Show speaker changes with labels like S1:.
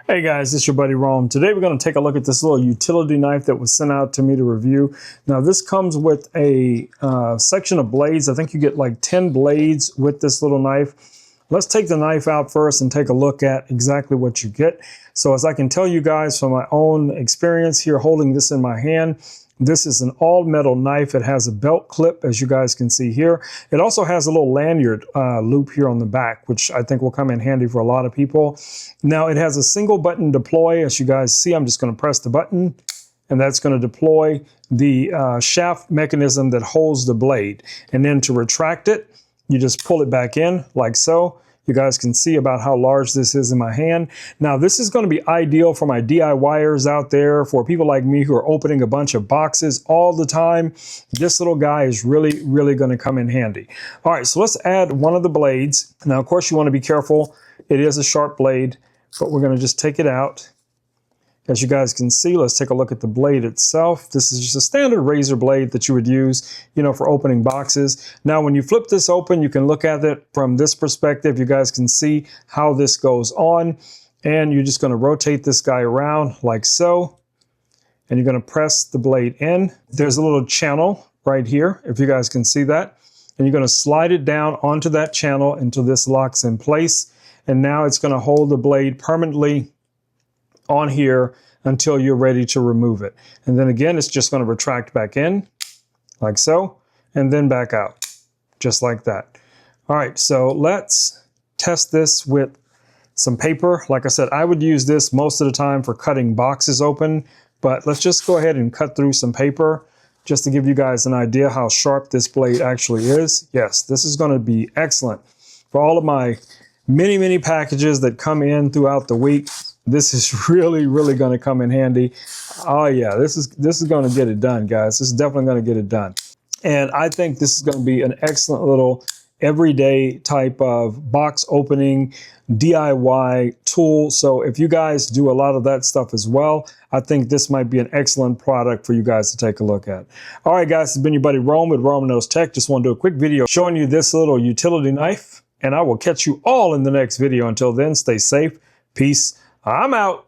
S1: Hey guys, it's your buddy Rome. Today we're going to take a look at this little utility knife that was sent out to me to review. Now this comes with a section of blades. I think you get like 10 blades with this little knife. Let's take the knife out first and take a look at exactly what you get. So as I can tell you guys from my own experience here holding this in my hand, this is an all metal knife. It has a belt clip, as you guys can see here. It also has a little lanyard loop here on the back, which I think will come in handy for a lot of people. Now it has a single button deploy. As you guys see, I'm just going to press the button and that's going to deploy the shaft mechanism that holds the blade. And then to retract it, you just pull it back in like so. You guys can see about how large this is in my hand. Now, this is going to be ideal for my DIYers out there, for people like me who are opening a bunch of boxes all the time. This little guy is really, really going to come in handy. All right, so let's add one of the blades. Now, of course, you want to be careful. It is a sharp blade, but we're going to just take it out. As you guys can see, let's take a look at the blade itself. This is just a standard razor blade that you would use, for opening boxes. Now, when you flip this open, you can look at it from this perspective. You guys can see how this goes on. And you're just going to rotate this guy around like so. And you're going to press the blade in. There's a little channel right here, if you guys can see that. And you're going to slide it down onto that channel until this locks in place. And now it's going to hold the blade permanently on here until you're ready to remove it. And then again, it's just going to retract back in like so, and then back out just like that. All right, so let's test this with some paper. Like I said, I would use this most of the time for cutting boxes open, but let's just go ahead and cut through some paper just to give you guys an idea how sharp this blade actually is. Yes, this is going to be excellent for all of my many packages that come in throughout the week. This is really, really going to come in handy. Oh yeah, this is going to get it done, guys. This is definitely going to get it done. And I think this is going to be an excellent little everyday type of box opening DIY tool. So if you guys do a lot of that stuff as well, I think this might be an excellent product for you guys to take a look at. All right, guys, it's been your buddy Rome with Rome Knows Tech. Just want to do a quick video showing you this little utility knife, and I will catch you all in the next video. Until then, stay safe. Peace. I'm out.